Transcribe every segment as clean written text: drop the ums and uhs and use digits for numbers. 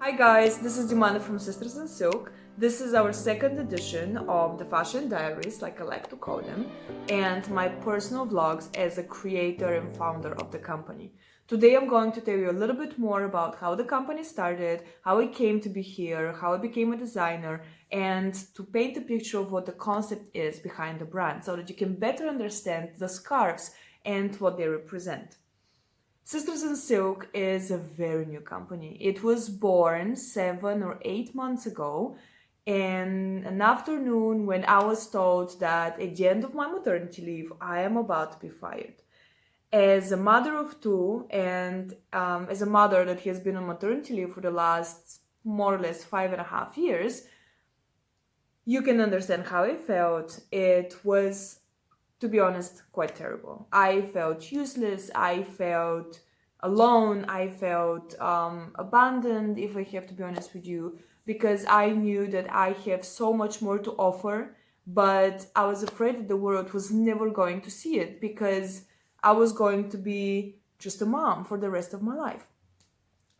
Hi guys, this is Dimana from Sisters in Silk. This is our second edition of the Fashion Diaries, like I like to call them, and my personal vlogs as a creator and founder of the company. Today I'm going to tell you a little bit more about how the company started, how it came to be here, how I became a designer, and to paint a picture of what the concept is behind the brand so that you can better understand the scarves and what they represent. Sisters in Silk is a very new company. It was born 7 or 8 months ago in an afternoon when I was told that at the end of my maternity leave, I am about to be fired. As a mother of two and as a mother that has been on maternity leave for the last more or less 5.5 years, you can understand how I felt. It was, to be honest, quite terrible. I felt useless. I felt alone. I felt abandoned, if I have to be honest with you, because I knew that I have so much more to offer, but I was afraid that the world was never going to see it because I was going to be just a mom for the rest of my life.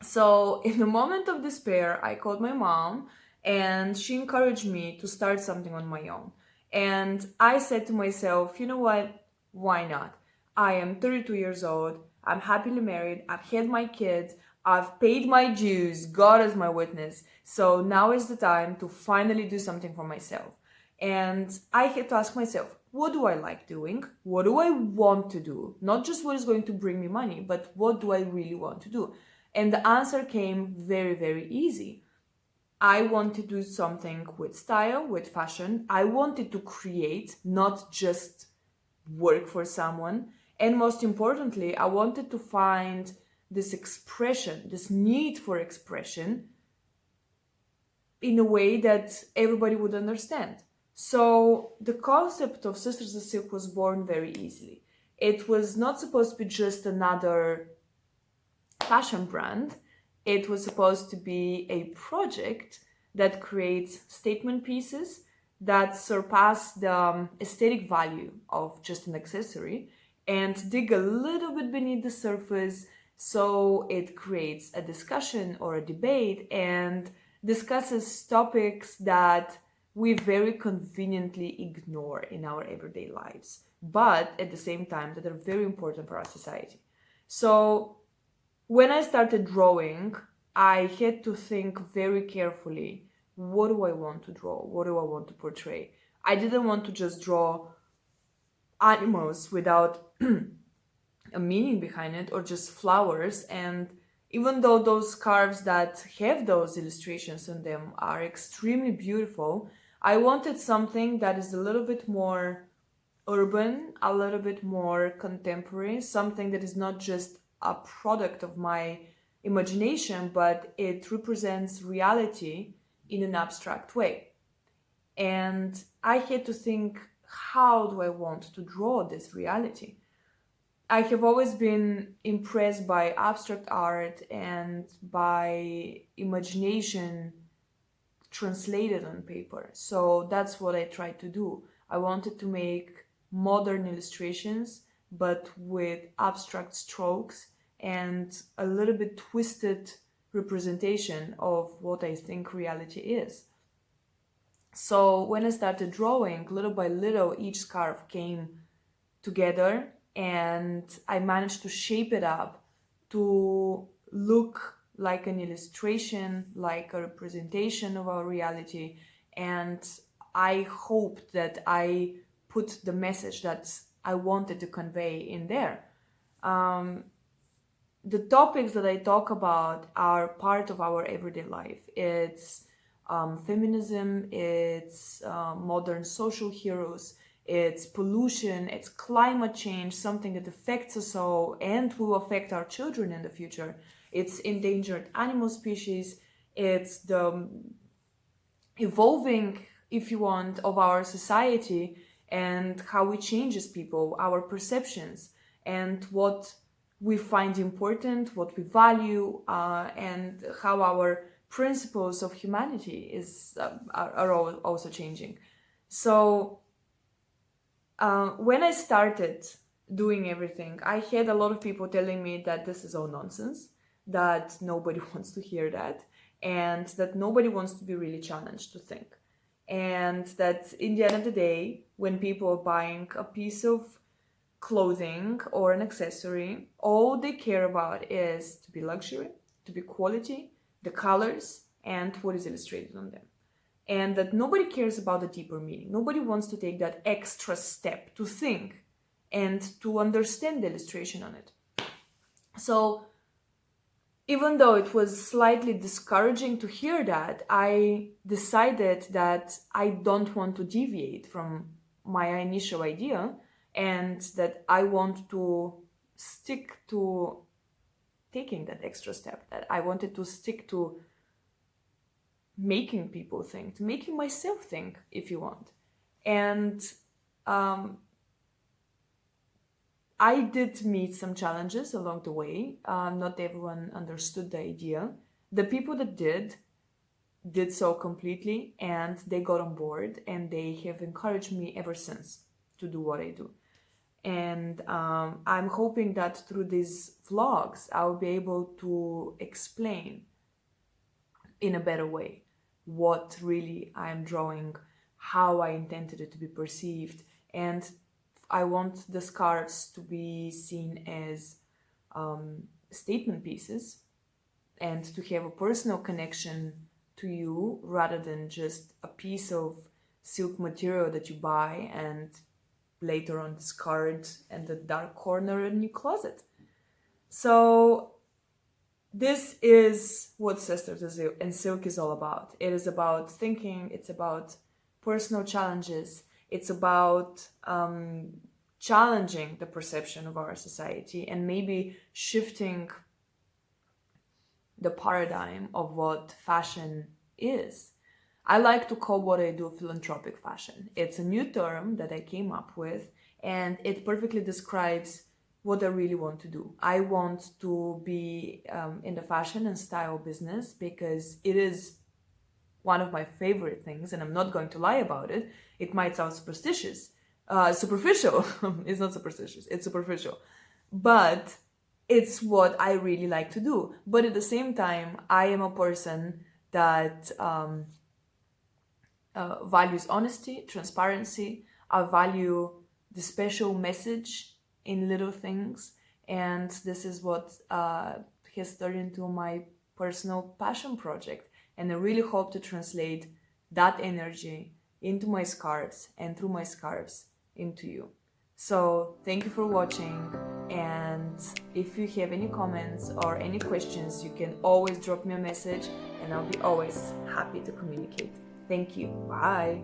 So, in a moment of despair, I called my mom and she encouraged me to start something on my own. And I said to myself, you know what? Why not? I am 32 years old. I'm happily married. I've had my kids. I've paid my dues. God is my witness. So now is the time to finally do something for myself. And I had to ask myself, what do I like doing? What do I want to do? Not just what is going to bring me money, but what do I really want to do? And the answer came very, very easy. I want to do something with style, with fashion. I wanted to create, not just work for someone. And most importantly, I wanted to find this expression, this need for expression in a way that everybody would understand. So the concept of Sisters of Silk was born very easily. It was not supposed to be just another fashion brand. It was supposed to be a project that creates statement pieces that surpass the aesthetic value of just an accessory and dig a little bit beneath the surface so it creates a discussion or a debate and discusses topics that we very conveniently ignore in our everyday lives, but at the same time that are very important for our society. So when I started drawing, I had to think very carefully, what do I want to draw? What do I want to portray? I didn't want to just draw animals without a meaning behind it or just flowers. And even though those scarves that have those illustrations on them are extremely beautiful, I wanted something that is a little bit more urban, a little bit more contemporary, something that is not just a product of my imagination, but it represents reality in an abstract way. And I had to think, how do I want to draw this reality? I have always been impressed by abstract art and by imagination translated on paper. So that's what I tried to do. I wanted to make modern illustrations, but with abstract strokes and a little bit twisted representation of what I think reality is. So when I started drawing, little by little, each scarf came together and I managed to shape it up to look like an illustration, like a representation of our reality. And I hoped that I put the message that I wanted to convey in there. Um, the topics that I talk about are part of our everyday life. It's feminism, it's modern social heroes, it's pollution, it's climate change, something that affects us all and will affect our children in the future. It's endangered animal species, it's the evolving, if you want, of our society and how it changes people, our perceptions, and what we find important, what we value, and how our principles of humanity are also changing. So when I started doing everything, I had a lot of people telling me that this is all nonsense, that nobody wants to hear that. and that nobody wants to be really challenged to think. And that in the end of the day, when people are buying a piece of clothing or an accessory, all they care about is to be luxury, to be quality, the colors, and what is illustrated on them. And that nobody cares about the deeper meaning. Nobody wants to take that extra step to think and to understand the illustration on it. So even though it was slightly discouraging to hear that, I decided that I don't want to deviate from my initial idea, and that I want to stick to taking that extra step, that I wanted to stick to making people think, to making myself think, if you want. And I did meet some challenges along the way. Not everyone understood the idea. The people that did so completely, and they got on board, and they have encouraged me ever since to do what I do. And I'm hoping that through these vlogs, I'll be able to explain in a better way what really I'm drawing, how I intended it to be perceived, and I want the scarves to be seen as statement pieces, and to have a personal connection to you rather than just a piece of silk material that you buy and later on discard in the dark corner in your closet. So this is what Sisters in Silk is all about. It is about thinking, it's about personal challenges, it's about challenging the perception of our society and maybe shifting the paradigm of what fashion is. I like to call what I do philanthropic fashion. It's a new term that I came up with, and it perfectly describes what I really want to do. I want to be in the fashion and style business because it is one of my favorite things, and I'm not going to lie about it. It might sound superficial. It's not superstitious, it's superficial. But it's what I really like to do. But at the same time, I am a person that values honesty, transparency. I value the special message in little things, and this is what has turned into my personal passion project. And I really hope to translate that energy into my scarves, and through my scarves into you. So thank you for watching, and if you have any comments or any questions, you can always drop me a message, and I'll be always happy to communicate. Thank you. Bye.